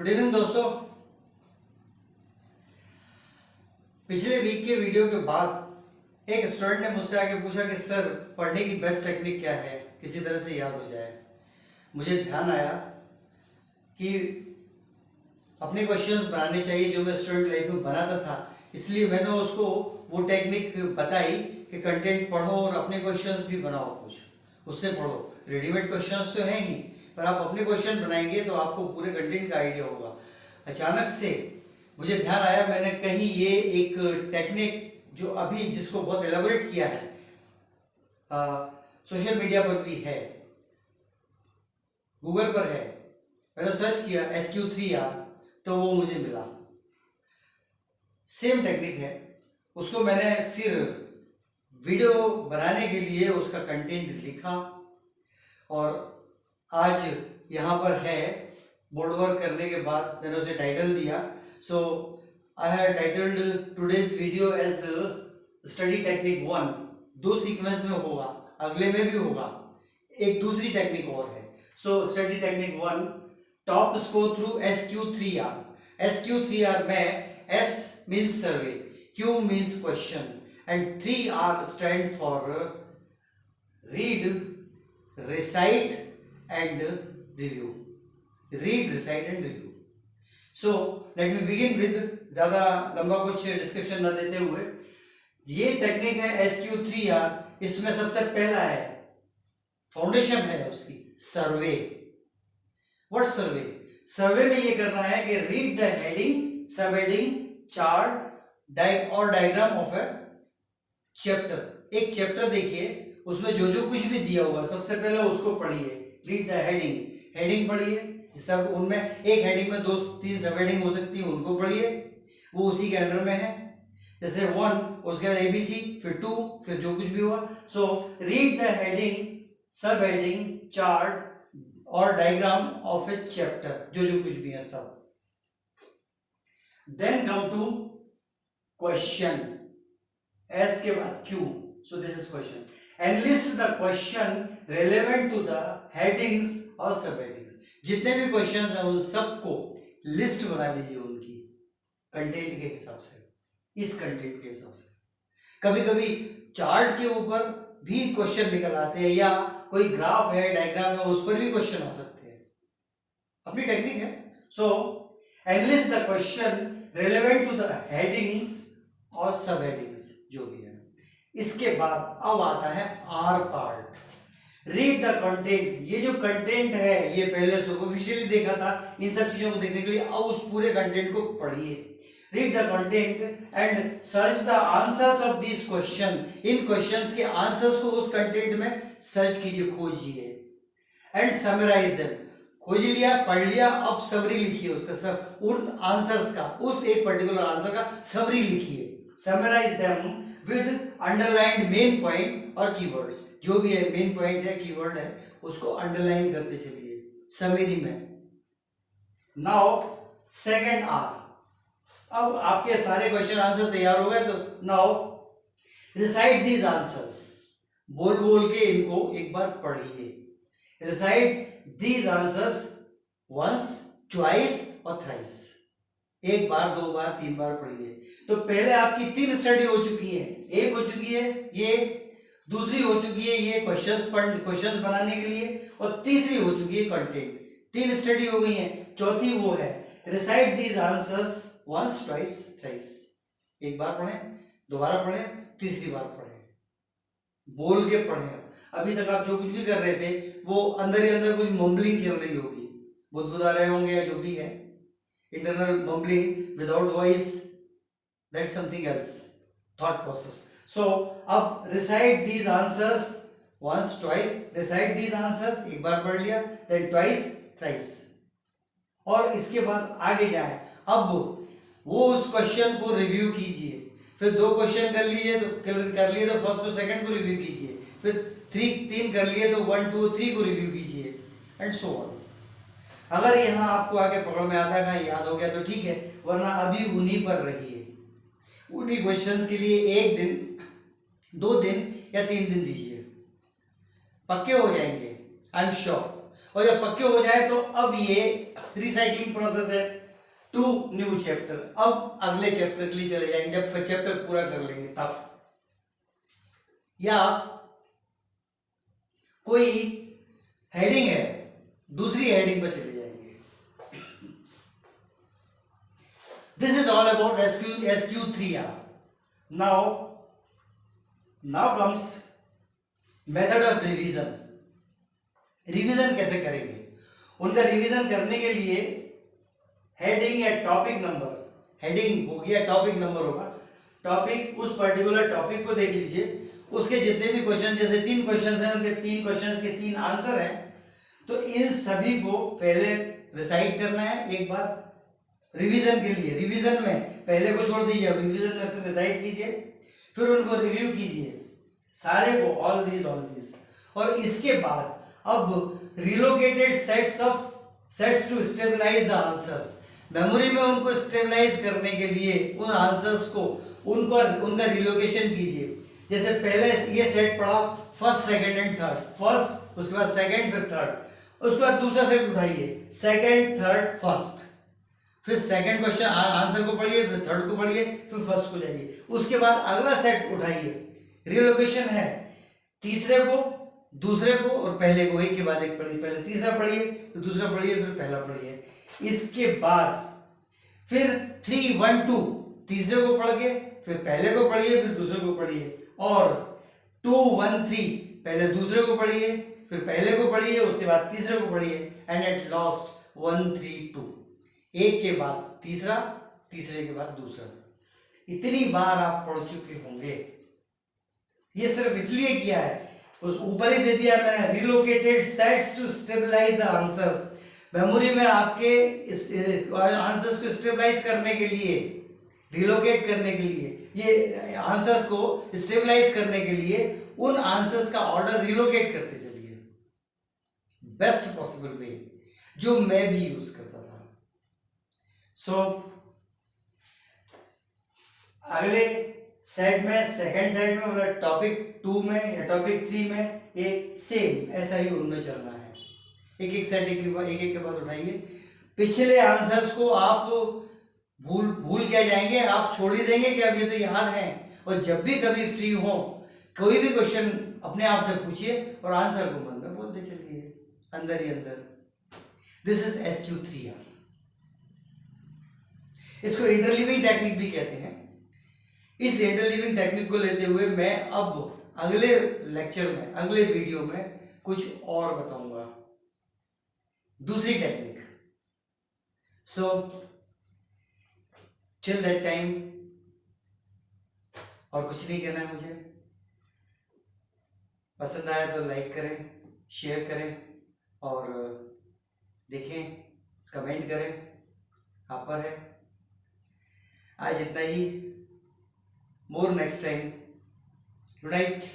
Good evening दोस्तों। पिछले week के वीडियो के बाद एक स्टूडेंट ने मुझसे आके पूछा कि सर पढ़ने की बेस्ट टेक्निक क्या है, किसी तरह से याद हो जाए। मुझे ध्यान आया कि अपने क्वेश्चंस बनाने चाहिए जो मैं स्टूडेंट लाइफ में बनाता था, इसलिए मैंने उसको वो टेक्निक बताई कि कंटेंट पढ़ो और अपने क्वेश्चंस भी बनाओ। कुछ उससे पढ़ो, रेडीमेड क्वेश्चंस तो हैं ही, पर आप अपने क्वेश्चन बनाएंगे तो आपको पूरे कंटेंट का आइडिया होगा। अचानक से मुझे ध्यान आया, मैंने कहीं ये एक टेक्निक जो अभी जिसको बहुत एलाबोरेट किया है, सोशल मीडिया पर भी है, गूगल पर है, मैंने सर्च किया SQ3R तो वो मुझे मिला। सेम टेक्निक है, उसको मैंने फिर वीडियो बनाने के लिए उसका कंटेंट लिखा और आज यहाँ पर है। बोर्ड वर्क करने के बाद मैंने उसे टाइटल दिया। So I have titled today's video as study technique 1। दो सीक्वेंस में होगा, अगले में भी होगा, एक दूसरी टेक्निक और है। So study technique 1, top score through SQ3R। SQ3R में S means survey, Q means question and 3R stand for read, recite and review. Read, recite and review. So let me begin with, ज़्यादा लंबा कुछ description न देते हुए, ये technique है SQ3R। इसमें सबसे पहला है, फाउंडेशन है उसकी, सर्वे। व्हाट सर्वे? सर्वे में ये करना है कि read the heading, sub heading, chart और डायग्राम ऑफ ए चैप्टर। एक चैप्टर देखिए, उसमें जो जो कुछ भी दिया हुआ सबसे पहले उसको पढ़िए। रीड द हेडिंग, हेडिंग पढ़िए, सब उनमें एक हेडिंग में 2-3 सब हेडिंग हो सकती है, उनको पढ़िए, वो उसी के अंडर में है। जैसे 1, उसके बाद ABC, फिर 2, फिर जो कुछ भी हुआ। So read the heading, sub heading, chart और डायग्राम ऑफ ए चैप्टर, जो जो कुछ भी है सब। Then come to question, S के बाद Q। So this is question. Enlist the question relevant to the headings और सब हेडिंग्स। जितने भी क्वेश्चंस हैं उन सबको लिस्ट बना लीजिए उनकी कंटेंट के हिसाब से, इस कंटेंट के हिसाब से। कभी कभी चार्ट के ऊपर भी क्वेश्चन निकल आते हैं, या कोई ग्राफ है, डायग्राम है, उस पर भी क्वेश्चन आ सकते हैं। अपनी टेक्निक है। So enlist the question relevant to the headings और सब हेडिंग्स, जो भी है। इसके बाद अब आता है R part, read the content. ये जो कंटेंट है, ये पहले सुपरफिशियली देखा था, इन सब चीजों को देखने के लिए अब उस पूरे कंटेंट को पढ़िए। Read the content and search the answers of this question. In questions के आंसर्स को उस कंटेंट में सर्च कीजिए, खोजिए। एंड समराइज देम, खोज लिया, पढ़ लिया, अब समरी लिखिए उसका, सब उन आंसर्स का, उस एक पर्टिकुलर आंसर का समरी लिखिए। Summarize them with underlined main point और कीवर्ड्स। जो भी है मेन पॉइंट है, कीवर्ड है, उसको अंडरलाइन करते चलिए समरी में। Now second R। अब आपके सारे क्वेश्चन आंसर तैयार हो गए, तो नाउ रिसाइट दीज आंसर्स। बोल बोल के इनको एक बार पढ़िए। Recite these answers once, twice और थ्राइस। एक बार, 2 बार, 3 बार पढ़िए। तो पहले आपकी 3 स्टडी हो चुकी है। एक हो चुकी है ये, दूसरी हो चुकी है ये क्वेश्चंस बनाने के लिए, और तीसरी हो चुकी है कंटेंट। 3 स्टडी हो गई है, चौथी वो है recite these answers once, twice, thrice. एक बार पढ़ें, दोबारा पढ़ें, तीसरी बार पढ़ें, बोल के पढ़ें। अभी तक आप जो कुछ भी कर रहे थे वो अंदर ही अंदर कुछ मम्बलिंग चल रही होगी, बुदबुदा रहे होंगे या जो भी है, internal mumbling without voice, that's something else, thought process. So अब recite these answers once, twice, recite these answers, एक बार पढ़ लिया, then twice, thrice, और इसके बाद आगे जाए। अब वो उस क्वेश्चन को रिव्यू कीजिए, फिर 2 क्वेश्चन कर लिए तो फर्स्ट और सेकंड को रिव्यू कीजिए, फिर 3 कर लिए तो 1, 2, 3 को रिव्यू कीजिए, एंड सो ऑन। अगर यहाँ आपको आगे पकड़ में आता है, याद हो गया तो ठीक है, वरना अभी उन्हीं पर रहिए। उन्हीं क्वेश्चंस के लिए 1 दिन, 2 दिन या 3 दिन दीजिए, पक्के हो जाएंगे, आई एम श्योर। और जब पक्के हो जाए तो अब ये रिसाइक्लिंग प्रोसेस है टू न्यू चैप्टर, अब अगले चैप्टर के लिए चले जाएंगे जब चैप्टर पूरा कर लेंगे तब, या कोई हेडिंग है दूसरी हेडिंग पर चले जाएंगे। This is all about SQ3R। Now comes method of revision. Revision कैसे करेंगे? उनका रिवीजन करने के लिए हेडिंग या टॉपिक नंबर, हेडिंग होगी या टॉपिक नंबर होगा, टॉपिक, उस पर्टिकुलर टॉपिक को देख लीजिए, उसके जितने भी क्वेश्चन, जैसे 3 क्वेश्चन हैं, उनके 3 क्वेश्चंस के 3 आंसर हैं, तो इन सभी को पहले रिसाइट करना है एक बार रिवीजन के लिए। रिवीजन में पहले को छोड़ दीजिए, रिवीजन में फिर रिसाइट कीजिए, फिर उनको रिव्यू कीजिए सारे को, ऑल दीज। और इसके बाद अब relocated sets to stabilize the answers, memory में उनको स्टेबलाइज करने के लिए उन आंसर्स को उनका रिलोकेशन कीजिए। जैसे पहले ये सेट पढ़ा first second and third, first, उसके बाद सेकंड, फिर थर्ड, उसके बाद दूसरा सेट उठाइए, सेकंड थर्ड फर्स्ट, फिर सेकंड क्वेश्चन आंसर को पढ़िए, फिर थर्ड को पढ़िए, फिर फर्स्ट को जाइए, उसके बाद अगला सेट उठाइए, रिलोकेशन है, तीसरे को, दूसरे को और पहले को एक के बाद एक पढ़िए, पहले तीसरा पढ़िए, फिर दूसरा पढ़िए, फिर पहला पढ़िए। इसके बाद फिर 3, 1, 2 तीसरे को पढ़ के फिर पहले को पढ़िए, फिर दूसरे को पढ़िए, और 2, 1, 3 पहले दूसरे को पढ़िए, फिर पहले को पढ़िए, उसके बाद तीसरे को पढ़िए, एंड एट लास्ट 1, 3, 2, एक के बाद तीसरा, तीसरे के बाद दूसरा। इतनी बार आप पढ़ चुके होंगे। ये सिर्फ इसलिए किया है, उस ऊपर ही दे दिया मैंने, relocated sets to stabilize the answers, memory में आपके आंसर्स को स्टेबलाइज करने के लिए, रिलोकेट करने के लिए, ये आंसर्स को स्टेबलाइज करने के लिए उन आंसर्स का ऑर्डर रिलोकेट करते चलिए, बेस्ट पॉसिबल वे जो मैं भी यूज करता था। सो अगले सेट में, सेकंड सेट में, मतलब टॉपिक 2 में या टॉपिक 3 में, ये सेम ऐसा ही उनमें चलना है। एक एक सेट एक एक के बाद उठाइए। पिछले आंसर्स को आप भूल क्या जाएंगे, आप छोड़ ही देंगे कि अब ये तो याद है, और जब भी कभी फ्री हो कोई भी क्वेश्चन अपने आप से पूछिए और आंसर को मन में बोलते चलिए अंदर ही अंदर। This is SQ3R। इसको इंटरलीविंग टेक्निक भी कहते हैं। इस इंटरलीविंग टेक्निक को लेते हुए मैं अब अगले लेक्चर में, अगले वीडियो में कुछ और बताऊंगा, दूसरी technique. So till that time और कुछ नहीं कहना है मुझे। पसंद आया तो लाइक करें, शेयर करें, और देखें, कमेंट करें, आप पर है। आज इतना ही, मोर नेक्स्ट टाइम। Good night.